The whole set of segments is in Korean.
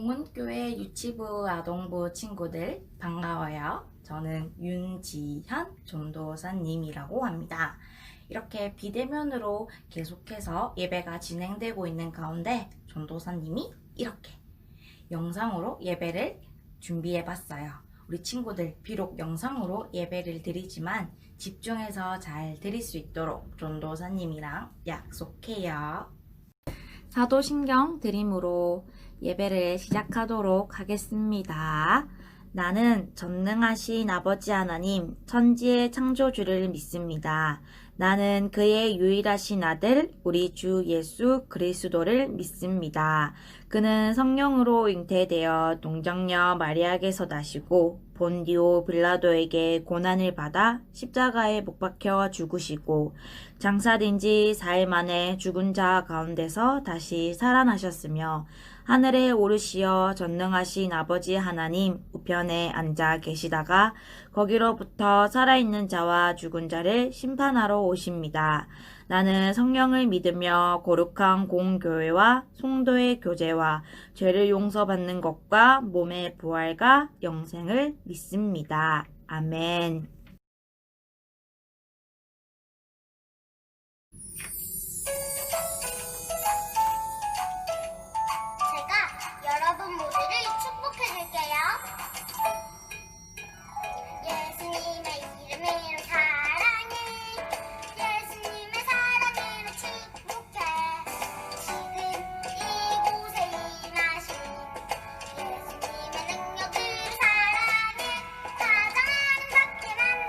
동은교회 유치부 아동부 친구들 반가워요. 저는 윤지현 전도사님이라고 합니다. 이렇게 비대면으로 계속해서 예배가 진행되고 있는 가운데 전도사님이 이렇게 영상으로 예배를 준비해 봤어요. 우리 친구들 비록 영상으로 예배를 드리지만 집중해서 잘 드릴 수 있도록 전도사님이랑 약속해요. 사도신경 드림으로 예배를 시작하도록 하겠습니다. 나는 전능하신 아버지 하나님, 천지의 창조주를 믿습니다. 나는 그의 유일하신 아들, 우리 주 예수 그리스도를 믿습니다. 그는 성령으로 잉태되어 동정녀 마리아에게서 나시고 본디오 빌라도에게 고난을 받아 십자가에 못 박혀 죽으시고 장사된 지 4일 만에 죽은 자 가운데서 다시 살아나셨으며 하늘에 오르시어 전능하신 아버지 하나님 우편에 앉아 계시다가 거기로부터 살아있는 자와 죽은 자를 심판하러 오십니다. 나는 성령을 믿으며 거룩한 공교회와 성도의 교제와 죄를 용서받는 것과 몸의 부활과 영생을 믿습니다. 아멘. 제가 여러분 모두를 축복해 줄게요. 예수님의 이름으로 사랑해. 예수님의 사랑으로 축복해. 지금 이곳에 임하신 예수님의 능력으로 사랑해. 가장 아름답게 만든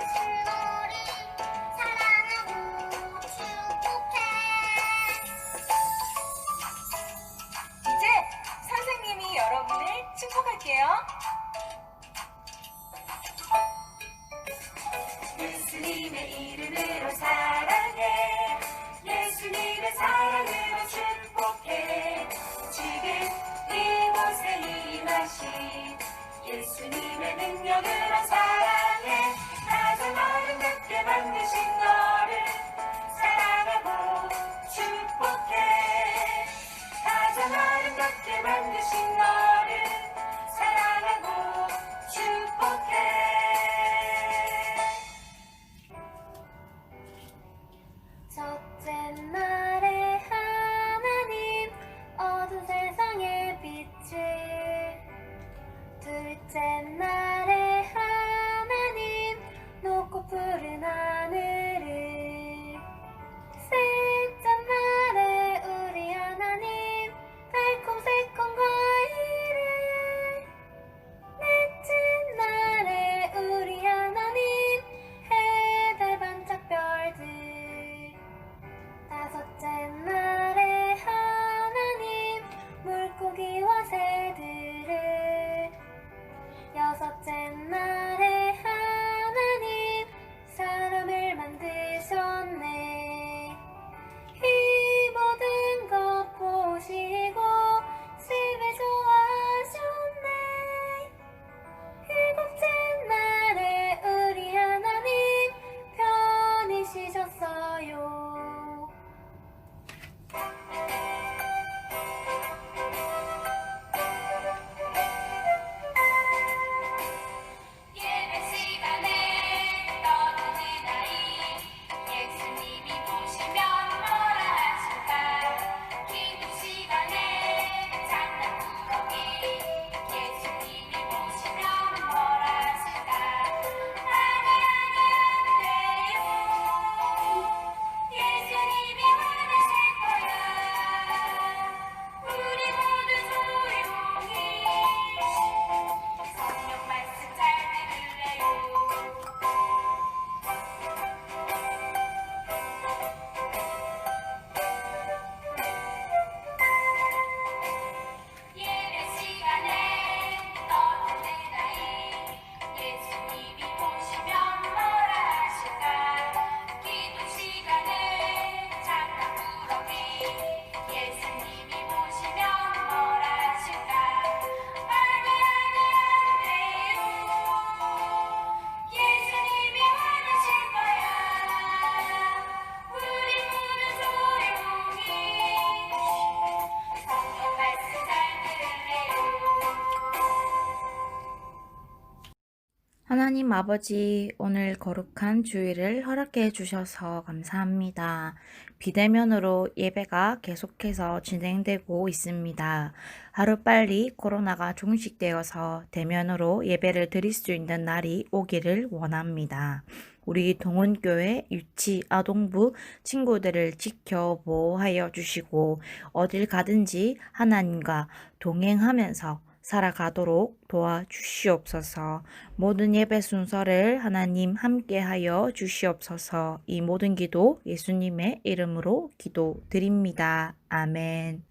하나님 아버지, 오늘 거룩한 주일을 허락해 주셔서 감사합니다. 비대면으로 예배가 계속해서 진행되고 있습니다. 하루빨리 코로나가 종식되어서 대면으로 예배를 드릴 수 있는 날이 오기를 원합니다. 우리 동훈교회 유치 아동부 친구들을 지켜 보호하여 주시고 어딜 가든지 하나님과 동행하면서 살아가도록 도와주시옵소서. 모든 예배 순서를 하나님 함께하여 주시옵소서. 이 모든 기도 예수님의 이름으로 기도드립니다. 아멘.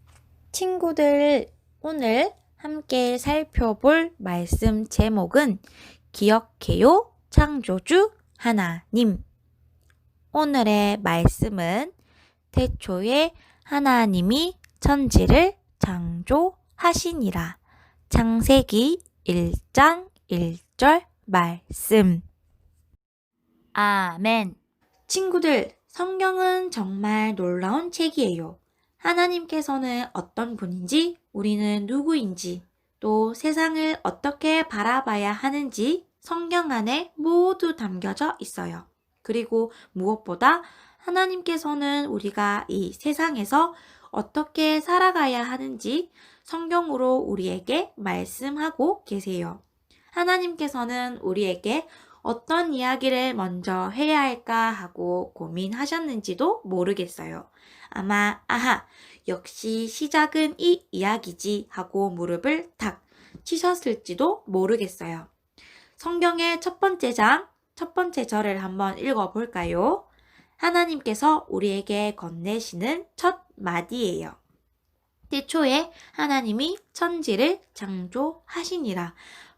친구들, 오늘 함께 살펴볼 말씀 제목은 기억해요 창조주 하나님. 오늘의 말씀은 태초에 하나님이 천지를 창조하시니라. 창세기 1장 1절 말씀. 아멘. 친구들, 성경은 정말 놀라운 책이에요. 하나님께서는 어떤 분인지, 우리는 누구인지, 또 세상을 어떻게 바라봐야 하는지 성경 안에 모두 담겨져 있어요. 그리고 무엇보다 하나님께서는 우리가 이 세상에서 어떻게 살아가야 하는지 성경으로 우리에게 말씀하고 계세요. 하나님께서는 우리에게 어떤 이야기를 먼저 해야 할까 하고 고민하셨는지도 모르겠어요. 아마 역시 시작은 이 이야기지 하고 무릎을 탁 치셨을지도 모르겠어요. 성경의 첫 번째 장, 첫 번째 절을 한번 읽어볼까요? 하나님께서 우리에게 건네시는 첫 마디예요. 태초에 하나님이 천지를 창조하시니라.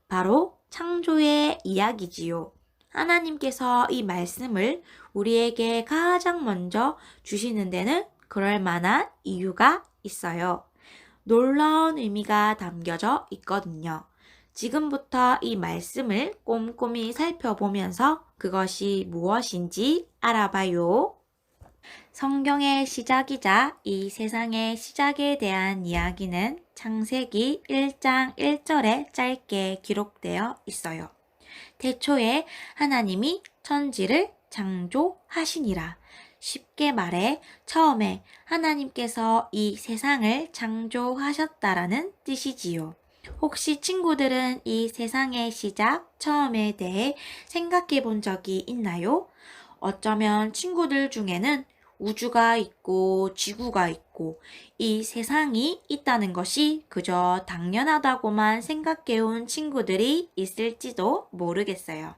바로 창조의 이야기지요. 하나님께서 이 말씀을 우리에게 가장 먼저 주시는 데는 그럴 만한 이유가 있어요. 놀라운 의미가 담겨져 있거든요. 지금부터 이 말씀을 꼼꼼히 살펴보면서 그것이 무엇인지 알아봐요. 성경의 시작이자 이 세상의 시작에 대한 이야기는 창세기 1장 1절에 짧게 기록되어 있어요. 태초에 하나님이 천지를 창조하시니라. 쉽게 말해 처음에 하나님께서 이 세상을 창조하셨다라는 뜻이지요. 혹시 친구들은 이 세상의 시작, 처음에 대해 생각해 본 적이 있나요? 어쩌면 친구들 중에는 우주가 있고 지구가 있고 이 세상이 있다는 것이 그저 당연하다고만 생각해온 친구들이 있을지도 모르겠어요.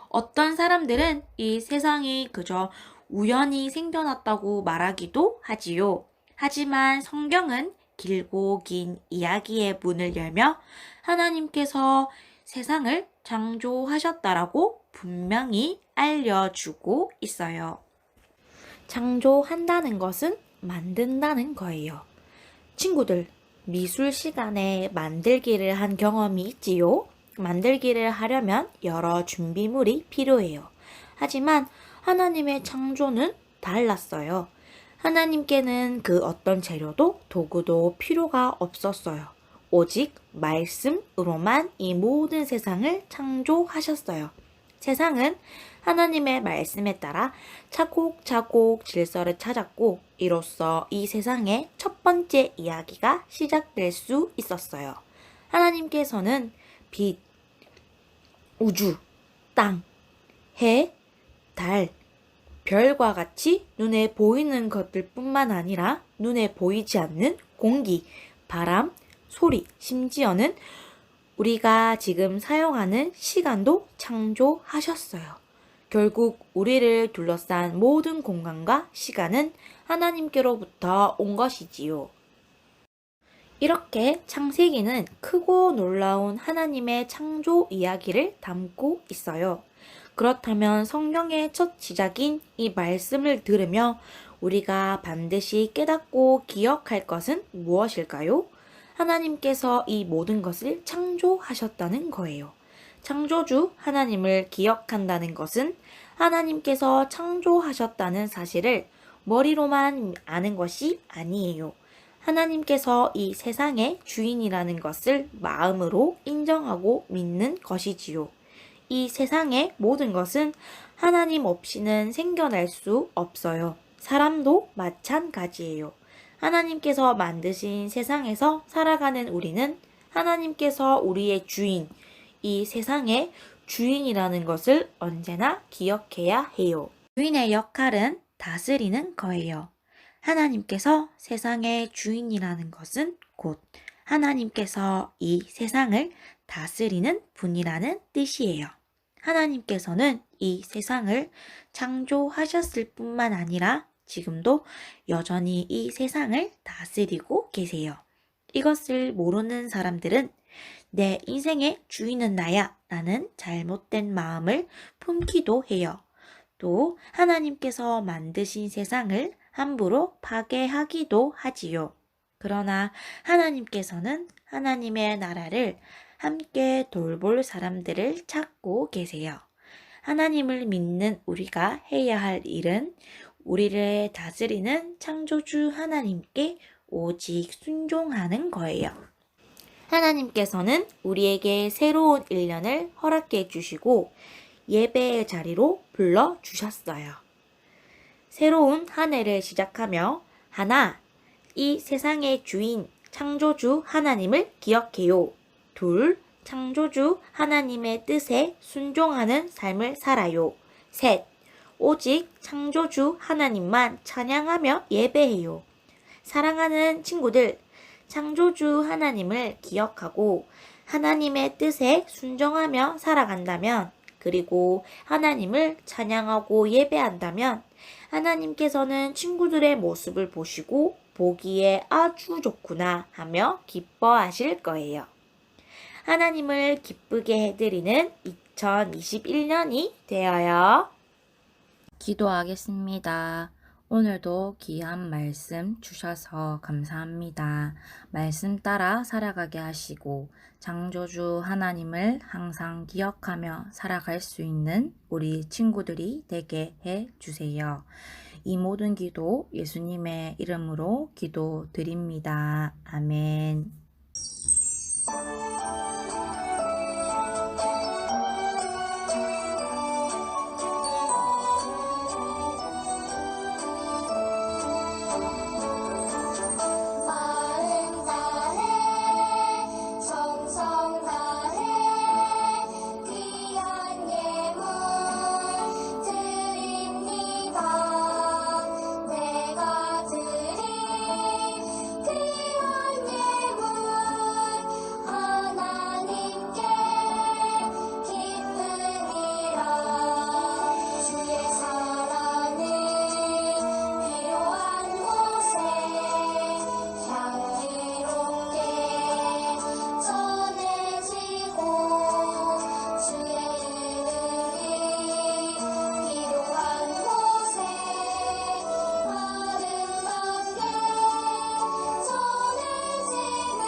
어떤 사람들은 이 세상이 그저 우연히 생겨났다고 말하기도 하지요. 하지만 성경은 길고 긴 이야기의 문을 열며 하나님께서 세상을 창조하셨다라고 분명히 알려주고 있어요. 창조한다는 것은 만든다는 거예요. 친구들, 미술 시간에 만들기를 한 경험이 있지요? 만들기를 하려면 여러 준비물이 필요해요. 하지만 하나님의 창조는 달랐어요. 하나님께는 그 어떤 재료도 도구도 필요가 없었어요. 오직 말씀으로만 이 모든 세상을 창조하셨어요. 세상은 하나님의 말씀에 따라 차곡차곡 질서를 찾았고 이로써 이 세상의 첫 번째 이야기가 시작될 수 있었어요. 하나님께서는 빛, 우주, 땅, 해, 달, 별과 같이 눈에 보이는 것들뿐만 아니라 눈에 보이지 않는 공기, 바람, 소리, 심지어는 우리가 지금 사용하는 시간도 창조하셨어요. 결국 우리를 둘러싼 모든 공간과 시간은 하나님께로부터 온 것이지요. 이렇게 창세기는 크고 놀라운 하나님의 창조 이야기를 담고 있어요. 그렇다면 성경의 첫 시작인 이 말씀을 들으며 우리가 반드시 깨닫고 기억할 것은 무엇일까요? 하나님께서 이 모든 것을 창조하셨다는 거예요. 창조주 하나님을 기억한다는 것은 하나님께서 창조하셨다는 사실을 머리로만 아는 것이 아니에요. 하나님께서 이 세상의 주인이라는 것을 마음으로 인정하고 믿는 것이지요. 이 세상의 모든 것은 하나님 없이는 생겨날 수 없어요. 사람도 마찬가지예요. 하나님께서 만드신 세상에서 살아가는 우리는 하나님께서 우리의 주인, 이 세상의 주인이라는 것을 언제나 기억해야 해요. 주인의 역할은 다스리는 거예요. 하나님께서 세상의 주인이라는 것은 곧 하나님께서 이 세상을 다스리는 분이라는 뜻이에요. 하나님께서는 이 세상을 창조하셨을 뿐만 아니라 지금도 여전히 이 세상을 다스리고 계세요. 이것을 모르는 사람들은 내 인생의 주인은 나야 라는 잘못된 마음을 품기도 해요. 또 하나님께서 만드신 세상을 함부로 파괴하기도 하지요. 그러나 하나님께서는 하나님의 나라를 함께 돌볼 사람들을 찾고 계세요. 하나님을 믿는 우리가 해야 할 일은 우리를 다스리는 창조주 하나님께 오직 순종하는 거예요. 하나님께서는 우리에게 새로운 1년을 허락해 주시고 예배의 자리로 불러주셨어요. 새로운 한 해를 시작하며 하나, 이 세상의 주인 창조주 하나님을 기억해요. 둘, 창조주 하나님의 뜻에 순종하는 삶을 살아요. 셋, 오직 창조주 하나님만 찬양하며 예배해요. 사랑하는 친구들, 창조주 하나님을 기억하고 하나님의 뜻에 순종하며 살아간다면, 그리고 하나님을 찬양하고 예배한다면 하나님께서는 친구들의 모습을 보시고 보기에 아주 좋구나 하며 기뻐하실 거예요. 하나님을 기쁘게 해드리는 2021년이 되어요. 기도하겠습니다. 오늘도 귀한 말씀 주셔서 감사합니다. 말씀 따라 살아가게 하시고 창조주 하나님을 항상 기억하며 살아갈 수 있는 우리 친구들이 되게 해 주세요. 이 모든 기도 예수님의 이름으로 기도드립니다. 아멘. 마음 다해 정성 다해 귀한 예물 드립니다. 내가 드린 귀한 예물 하나님께 기쁨이라. 주의 사랑은 필요한 곳에 향기롭게 전해지고 주의 이름이 필요한 곳에 아름답게 전해지네.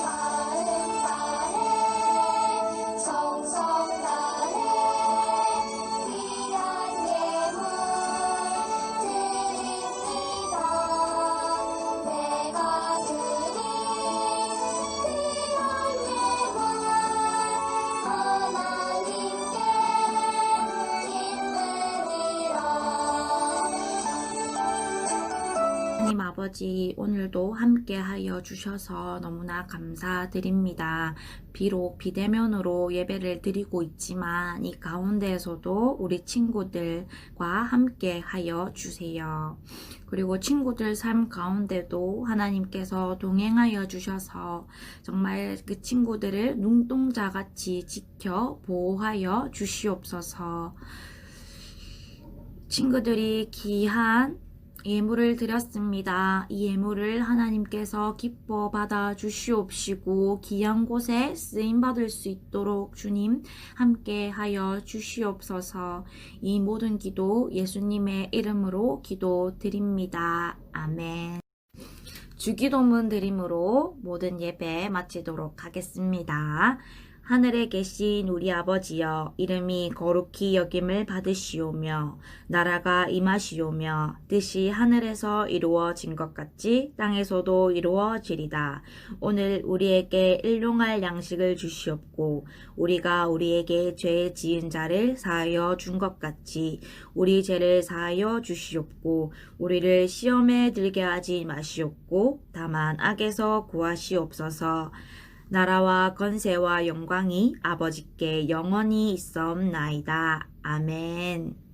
마음 다해 정성 다해 귀한 예물 드립니다. 내가 드린 귀한 예물 하나님께 기쁨이라. 하나님 아버지, 오늘도 함께 하여 주셔서 너무나 감사드립니다. 비록 비대면으로 예배를 드리고 있지만 이 가운데에서도 우리 친구들과 함께 하여 주세요. 그리고 친구들 삶 가운데도 하나님께서 동행하여 주셔서 정말 그 친구들을 눈동자같이 지켜 보호하여 주시옵소서. 친구들이 귀한 예물을 드렸습니다. 이 예물을 하나님께서 기뻐 받아 주시옵시고 귀한 곳에 쓰임 받을 수 있도록 주님 함께 하여 주시옵소서. 이 모든 기도 예수님의 이름으로 기도드립니다. 아멘. 주기도문 드림으로 모든 예배 마치도록 하겠습니다. 하늘에 계신 우리 아버지여, 이름이 거룩히 여김을 받으시오며, 나라가 임하시오며, 뜻이 하늘에서 이루어진 것 같이 땅에서도 이루어지리다. 오늘 우리에게 일용할 양식을 주시옵고, 우리가 우리에게 죄 지은 자를 사하여 준 것 같이 우리 죄를 사하여 주시옵고, 우리를 시험에 들게 하지 마시옵고, 다만 악에서 구하시옵소서. 나라와 권세와 영광이 아버지께 영원히 있사옵나이다. 아멘.